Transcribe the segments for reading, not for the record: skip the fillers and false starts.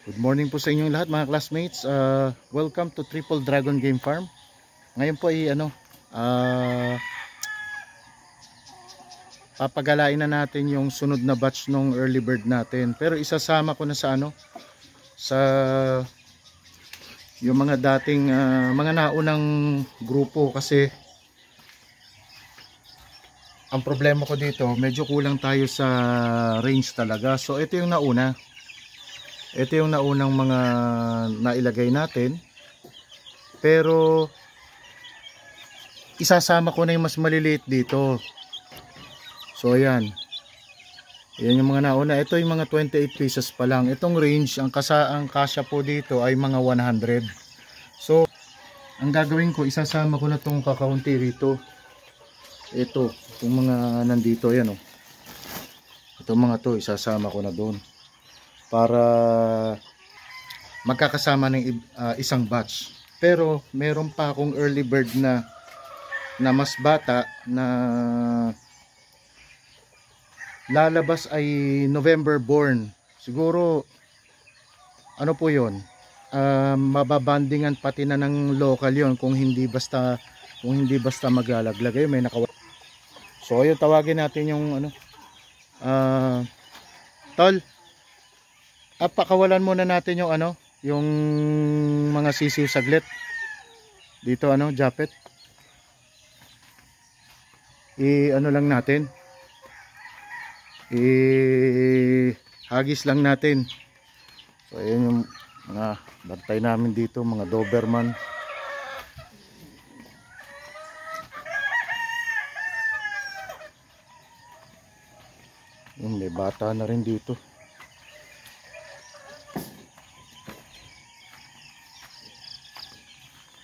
Good morning po sa inyong lahat mga classmates. Welcome to Triple Dragon Game Farm. Ngayon po ay papagalain na natin yung sunod na batch ng early bird natin. Pero isasama ko na sa sa yung mga dating mga naunang grupo, kasi ang problema ko dito, medyo kulang tayo sa range talaga. So ito yung nauna. Ito yung naunang mga nailagay natin. Pero isasama ko na yung mas maliliit dito. So ayan. Ayan yung mga nauna. Ito yung mga 28 pieces pa lang. Itong range, ang kasya po dito ay mga 100. So ang gagawin ko, isasama ko na itong kakaunti rito. Ito, itong mga nandito. Ayan o. Itong mga to, isasama ko na doon, para magkakasama ng isang batch. Pero meron pa akong early bird na mas bata na lalabas, ay November born. Siguro ano po yun, mababandingan pati na ng local yon kung hindi basta maglalaglag. Ayun, may nakawa. So ayun, tawagin natin yung tol, pakawalan muna natin yung yung mga sisiw saglit dito, japet. Lang natin, hagis lang natin. So ayan yung mga bantay namin dito, mga Doberman. May bata na rin dito.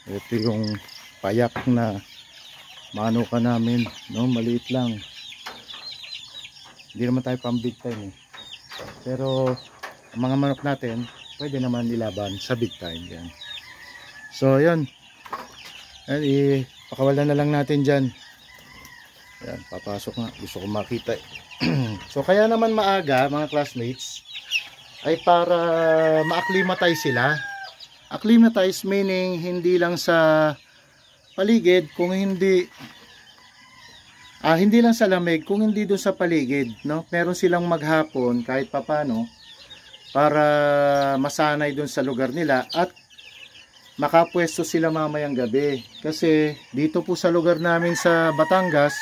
Ito yung payak na manuka namin, maliit lang. Hindi naman tayo pang big time pero ang mga manok natin pwede naman ilaban sa big time yan. So yun, pakawalan na lang natin dyan. Yan, papasok nga, gusto ko makita. So kaya naman maaga mga classmates ay para ma-acclimatize sila. Acclimatize meaning hindi lang sa paligid, kung hindi lang sa lamig, kung hindi doon sa paligid, meron silang maghapon kahit papano para masanay doon sa lugar nila at makapwesto sila mamayang gabi. Kasi dito po sa lugar namin sa Batangas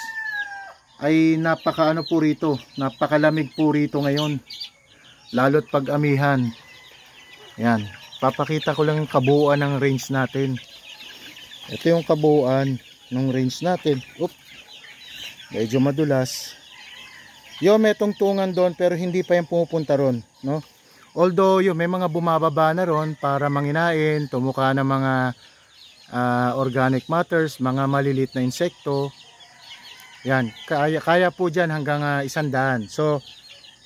ay napakalamig po rito ngayon, lalo't pag-amihan. Yan, papakita ko lang yung kabuuan ng range natin. Ito yung kabuuan ng range natin. Medyo madulas. May tungtungan doon pero hindi pa yung pumupunta ron, Although may mga bumababa na ron para manginain, tumuka ng mga organic matters, mga malilit na insekto. Yan, kaya po dyan hanggang 100. So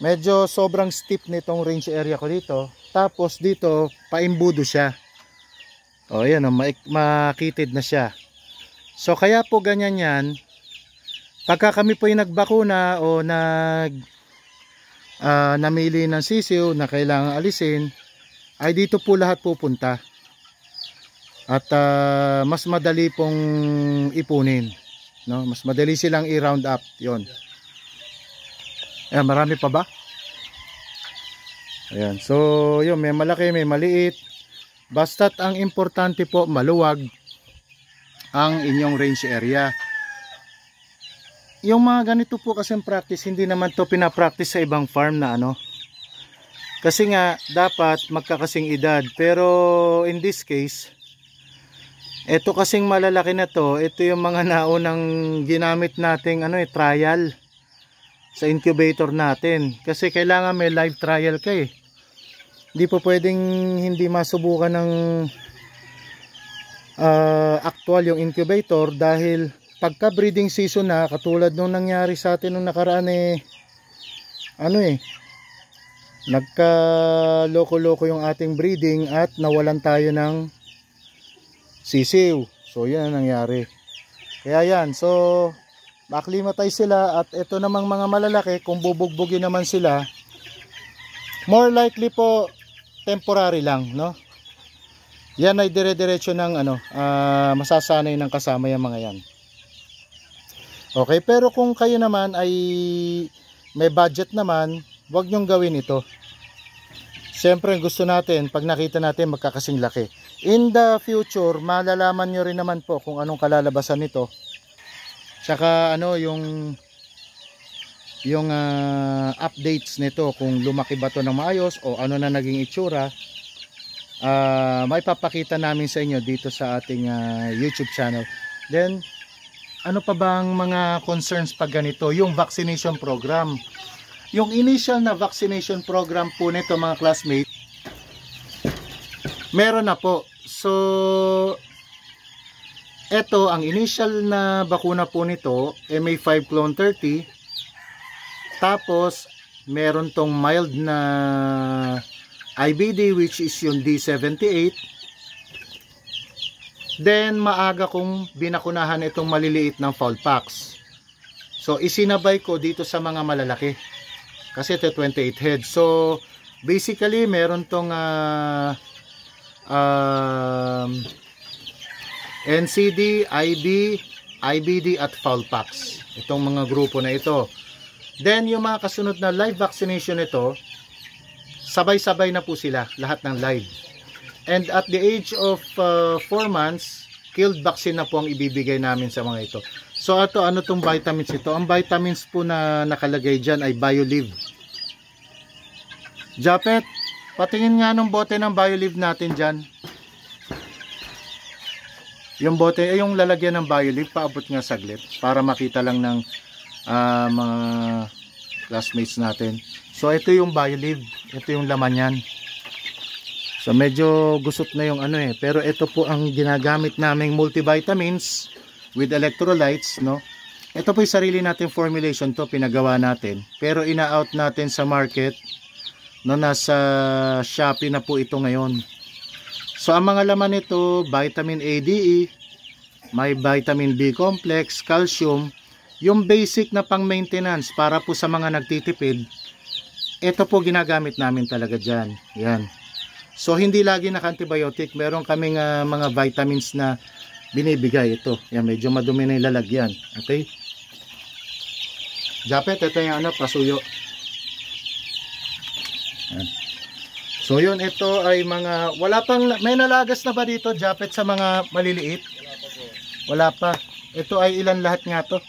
medyo sobrang steep nitong range area ko dito. Tapos dito paimbudo siya. Ayan, makitid na siya. So kaya po ganyan yan. Pagka kami po yung nagbakuna o namili ng sisiw na kailangan alisin, ay dito po lahat pupunta. At mas madali pong ipunin, mas madali silang i-round up. Yon. Ayan, marami pa ba? Ayan, so yun, may malaki, may maliit. Basta't ang importante po, maluwag ang inyong range area. Yung mga ganito po kasing practice, hindi naman to pinapractice sa ibang farm na kasi nga dapat magkakasing edad. Pero in this case, ito kasing malalaki na to, ito yung mga naunang ginamit nating trial sa incubator natin. Kasi kailangan may live trial ka Hindi po pwedeng hindi masubukan ng actual yung incubator, dahil pagka breeding season na, katulad nung nangyari sa atin nung nakaraan nagka loko-loko yung ating breeding at nawalan tayo ng sisiw. So yan ang nangyari. Kaya yan, so ma-acclimatize sila. At ito namang mga malalaki, kung bubugbugin naman sila, more likely po temporary lang, no? Yan ay dire-diretso ng ano, masasanay ng kasama yung mga yan. Okay, pero kung kayo naman ay may budget naman, wag nyong gawin ito. Siyempre gusto natin, pag nakita natin magkakasing laki. In the future, malalaman nyo rin naman po kung anong kalalabasan nito. Tsaka ano yung updates nito, kung lumaki ba to ng maayos o ano na naging itsura. May papakita namin sa inyo dito sa ating YouTube channel. Then ano pa bang mga concerns pag ganito? Yung vaccination program. Yung initial na vaccination program po nito mga classmates, meron na po. So eto, ang initial na bakuna po nito may 5 clone 30. Tapos meron tong mild na IBD which is yung D78. Then maaga kong binakunahan itong maliliit ng Fowlpox. So isinabay ko dito sa mga malalaki. Kasi ito 28 heads. So basically meron tong NCD, IB, IBD at Fowlpox. Itong mga grupo na ito. Then yung mga kasunod na live vaccination ito, sabay-sabay na po sila, lahat ng live. And at the age of 4 months, killed vaccine na po ang ibibigay namin sa mga ito. So ano tong vitamins ito? Ang vitamins po na nakalagay dyan ay BioLive. Japet, patingin nga ng bote ng BioLive natin dyan. Yung bote, yung lalagyan ng BioLive, paabot nga saglit para makita lang ng mga classmates natin. So ito yung BioLive, ito yung laman yan. So medyo gusot na yung ano pero ito po ang ginagamit naming multivitamins with electrolytes, no? Ito po yung sarili natin formulation to, pinagawa natin. Pero ina-out natin sa market, no, nasa Shopee na po ito ngayon. So ang mga laman nito, vitamin A, D, E, may vitamin B complex, calcium, yung basic na pang maintenance para po sa mga nagtitipid. Ito po ginagamit namin talaga dyan. Yan. So hindi lagi naka-antibiotic, meron kaming mga vitamins na binibigay. Ito, yan, medyo madumi na yung lalagyan. Okay? Japet, ito yung pasuyo. Yan. So yun, ito ay mga, wala pang, may nalagas na ba dito, Japet, sa mga maliliit? Wala pa. Ito ay ilan lahat nga to?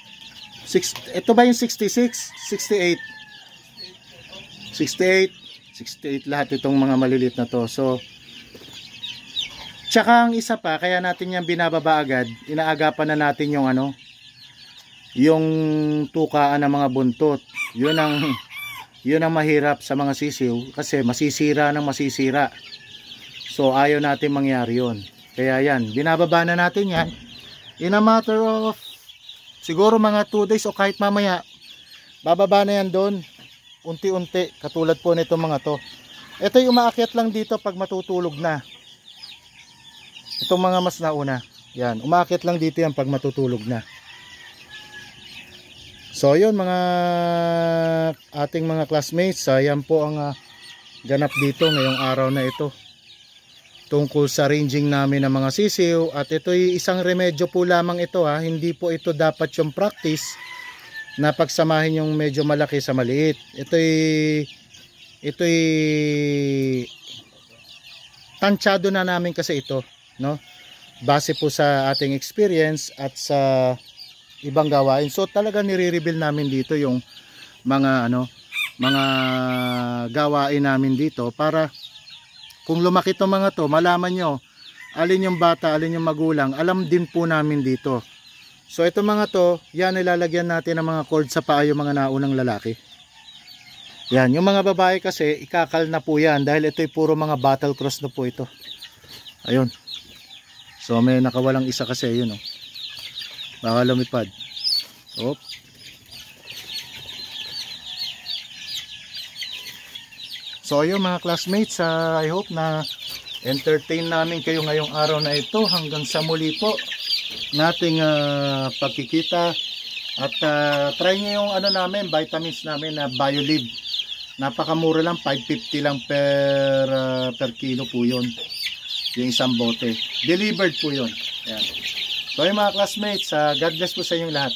Ito ba yung 66? 68? 68 lahat itong mga maliliit na to. So tsaka ang isa pa, kaya natin yan binababa agad, inaagapan na natin yung yung tukaan ng mga buntot. Yun ang mahirap sa mga sisiw kasi masisira ng masisira. So ayaw natin mangyari yun. Kaya yan, binababa na natin yan in a matter of siguro mga 2 days o kahit mamaya bababa na yan doon unti-unti, katulad po nito mga to. Ito yung umaakyat lang dito pag matutulog na. Itong mga mas nauna, yan, umaakyat lang dito yan pag matutulog na. So yun mga ating mga classmates, yan po ang ganap dito ngayong araw na ito tungkol sa ranging namin ng mga sisiw. At ito'y isang remedyo po lamang ito, hindi po ito dapat yung practice na pagsamahin yung medyo malaki sa maliit. Ito'y tansyado na namin kasi ito, no? Base po sa ating experience at sa ibang gawain. So talaga nire-reveal namin dito yung mga mga gawain namin dito para kung lumaki itong mga to, malaman nyo alin yung bata, alin yung magulang, alam din po namin dito. So ito mga to, yan ilalagyan natin ng mga cord sa paa yung mga naunang lalaki. Yan, yung mga babae kasi ikakal na po yan dahil ito'y puro mga battle cross na po ito. Ayun. So may nakawalang isa kasi, yun baka lumipad. Op. So ayun mga classmates, I hope na entertain namin kayo ngayong araw na ito. Hanggang sa muli po nating pagkikita at try nyo yung namin, vitamins namin na BioLive. Napakamura lang, 550 lang per kilo po yun. Yung isang bote. Delivered po yun. Ayan. So yung mga classmates, God bless po sa inyong lahat.